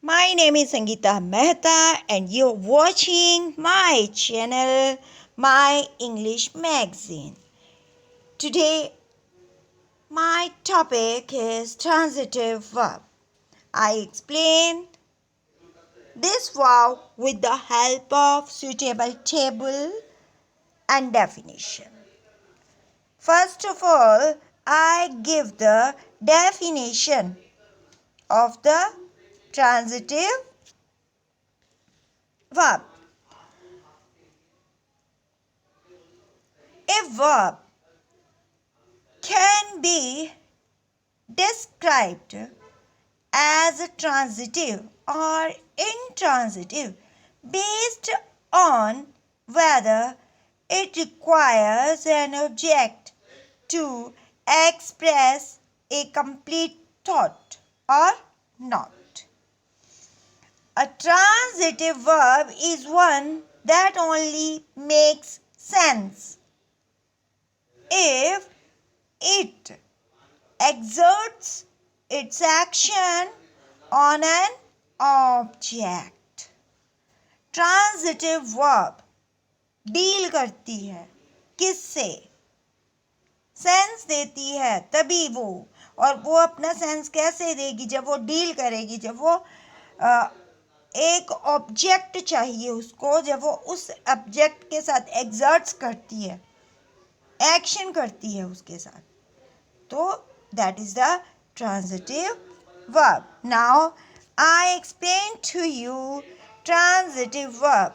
My name is Sangeeta Mehta and you're watching my channel, My English Magazine. Today, my topic is transitive verb. I explain this verb with the help of suitable table and definition. First of all, I give the definition of the transitive verb. A verb can be described as a transitive or intransitive based on whether it requires an object to express a complete thought or not. A transitive verb is one that only makes sense if it exerts its action on an object. Transitive verb deal करती है किससे? Sense देती है तभी वो, और वो अपना सेंस कैसे देगी? जब वो डील करेगी, जब वो एक ऑब्जेक्ट चाहिए उसको, जब वो उस ऑब्जेक्ट के साथ एक्सर्ट्स करती है, एक्शन करती है उसके साथ, तो that is the transitive verb. Now I explain to you transitive verb.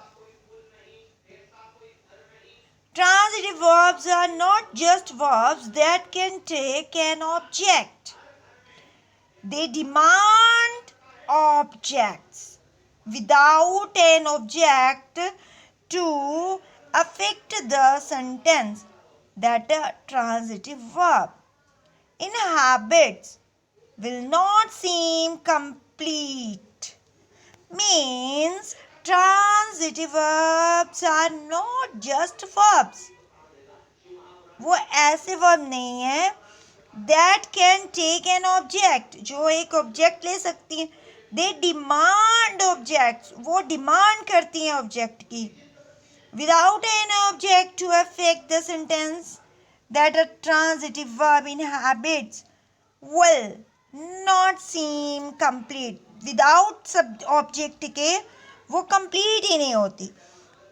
Transitive verbs are not just verbs that can take an object. They demand objects. Without an object to affect the sentence, that a transitive verb inhabits will not seem complete. Means transitive verbs are not just verbs. वो ऐसे verb नहीं है that can take an object, जो एक object ले सकती हैं. They demand objects. वो demand करती हैं object की. Without an object to affect the sentence that a transitive verb inhabits will not seem complete. Without object के वो complete ही नहीं होती.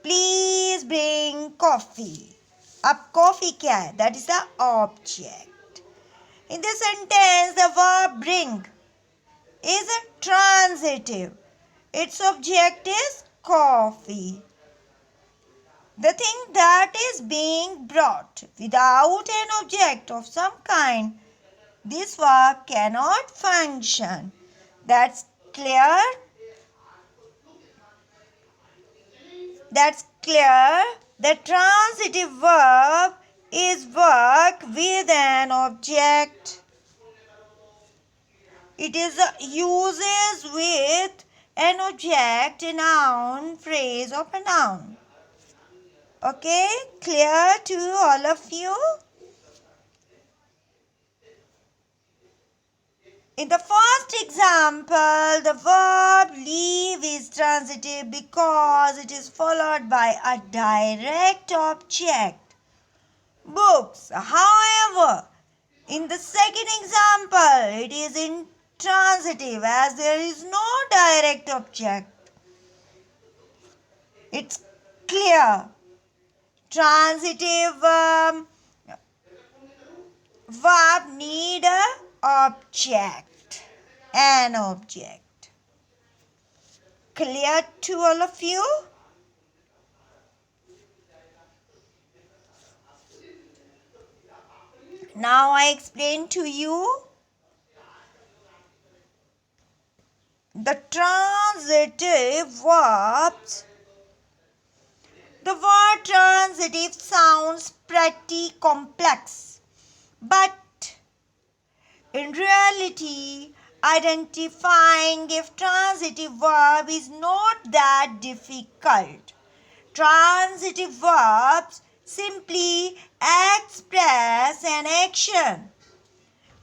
Please bring coffee. अब coffee क्या है? That is the object. In this sentence, the verb bring is a transitive. Its object is coffee. The thing that is being brought without an object of some kind, this verb cannot function. That's clear? That's clear. The transitive verb is work with an object. It is uses with an object, a noun, phrase of a noun. Okay, clear to all of you? In the first example, the verb leave is transitive because it is followed by a direct object. Books. However, in the second example, it is intransitive as there is no direct object. It's clear. Transitive verb need a object. An object. Clear to all of you? Now I explain to you the transitive verbs. The word transitive sounds pretty complex, but in reality, identifying a transitive verb is not that difficult. Transitive verbs simply express an action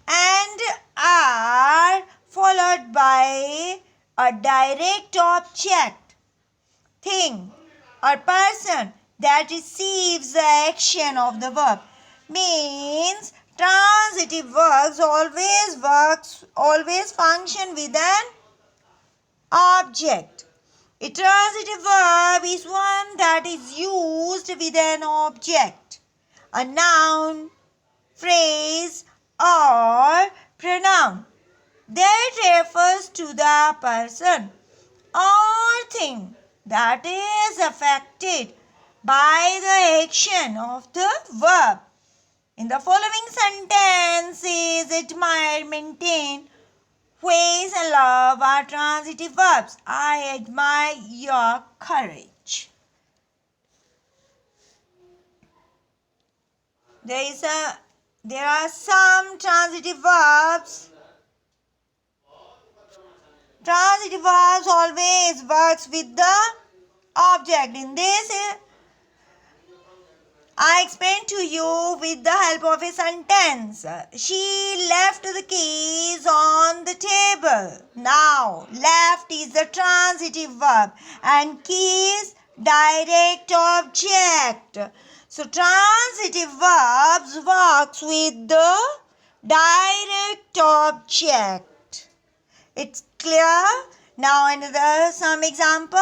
and are followed by a direct object, thing, or person that receives the action of the verb. Means transitive verbs always function with an object. A transitive verb is one that is used with an object, a noun, phrase, or pronoun that refers to the person or thing that is affected by the action of the verb. In the following sentences, admire, maintain, praise and love are transitive verbs. I admire your courage. There are some transitive verbs. Transitive verbs always works with the object. In this, I explain to you with the help of a sentence. She left the keys on the table. Now, left is the transitive verb and keys direct object. So, transitive verbs works with the direct object. It's clear? Now, some example.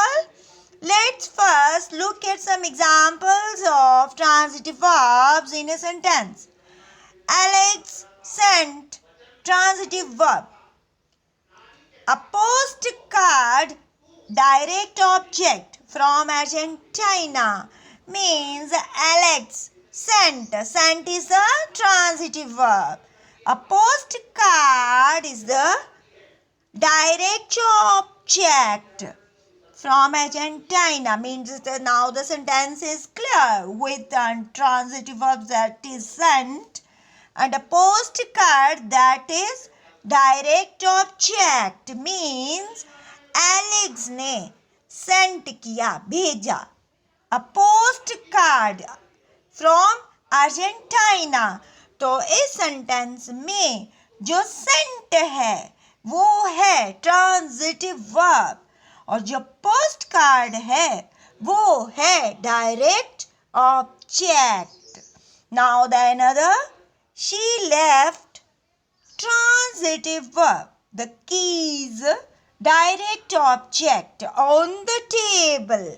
Let's first look at some examples of transitive verbs in a sentence. Alex sent, transitive verb. A postcard, direct object, from Argentina, means Alex sent. Sent is the transitive verb. A postcard is the direct object from Argentina, means that now the sentence is clear with the transitive verb that is sent and a postcard that is direct object, means Alex ने sent किया, भेजा. A postcard from Argentina. तो इस sentence में जो sent है वो है transitive verb और जो पोस्ट कार्ड है वो है direct object. Now the another, she left, transitive verb. The keys, direct object, on the table.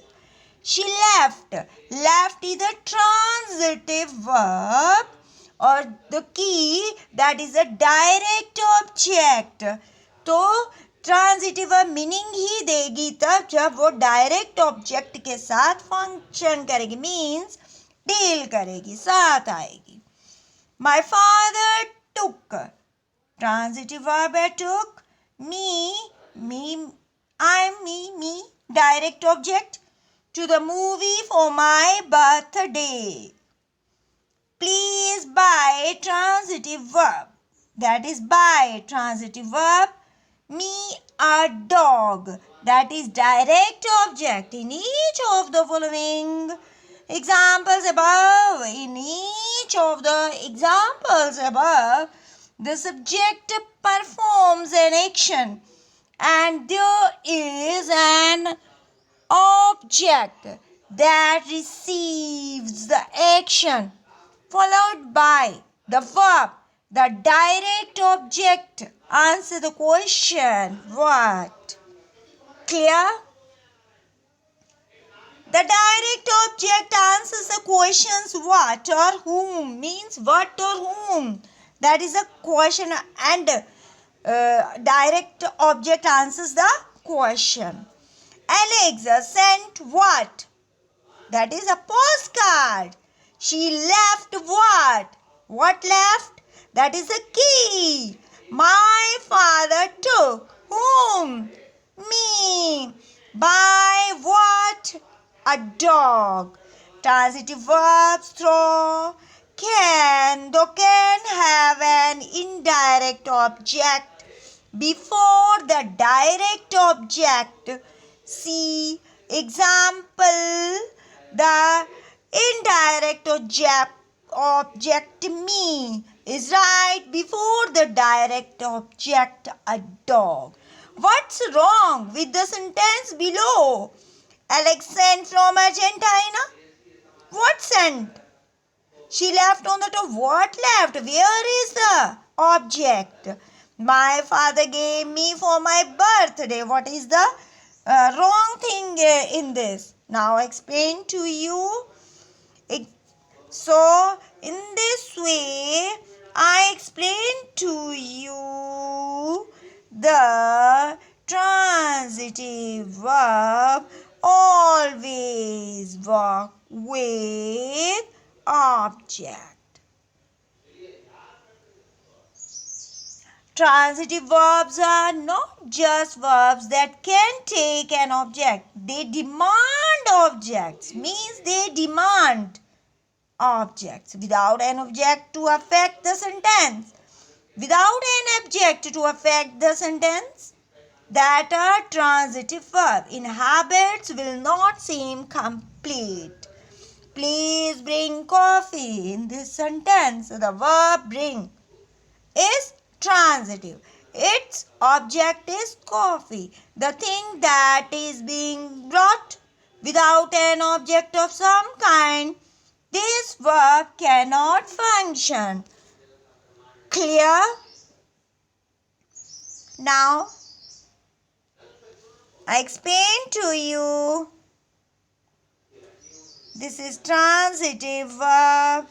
She left. Left is a transitive verb or the key that is a direct object. तो transitive verb meaning ही देगी तब जब वो direct object के साथ function करेगी, means deal करेगी, साथ आएगी. My father took, transitive verb है took. Me I am me direct object. To the movie for my birthday. Please by, transitive verb, that is by, transitive verb. Me a dog, that is direct object. In each of the following examples above, the subject performs an action and there is an object that receives the action followed by the verb. The direct object answer the question what? Clear? The direct object answers the questions what or whom, means what or whom. That is a question and direct object answers the question. Alex sent what? That is a postcard. She left what? What left? That is a key. My father took whom? Me. By what? A dog. Transitive verbs throw, can, though can have an indirect object before the direct object. See example, the indirect object me is right before the direct object a dog. What's wrong with the sentence below? Alex sent from Argentina. What sent? She left on the top. What left? Where is the object? My father gave me for my birthday. What is the wrong thing in this? Now explain to you. So, in this way, I explain to you the transitive verb always work with object. Transitive verbs are not just verbs that can take an object. They demand objects, means they demand objects without an object to affect the sentence. Without an object to affect the sentence, that are transitive verb. Inhabits will not seem complete. Please bring coffee. In this sentence, the verb bring is transitive. Its object is coffee. The thing that is being brought without an object of some kind, this verb cannot function. Clear? Now, I explain to you. This is transitive verb.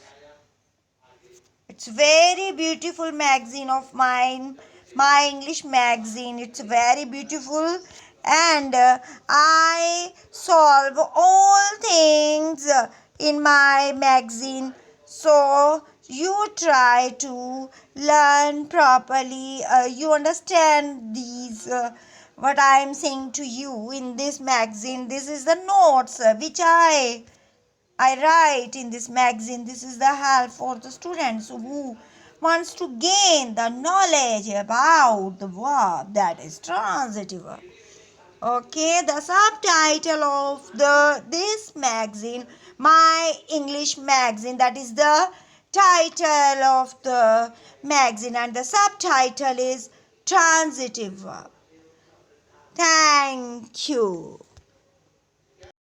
It's very beautiful magazine of mine. My English magazine. It's very beautiful. And I solve all things in my magazine. So, you try to learn properly. You understand these what I am saying to you in this magazine. This is the notes which I write in this magazine. This is the help for the students who wants to gain the knowledge about the verb that is transitive verb. Okay, the subtitle of this magazine, my English magazine, that is the title of the magazine, and the subtitle is transitive verb. Thank you.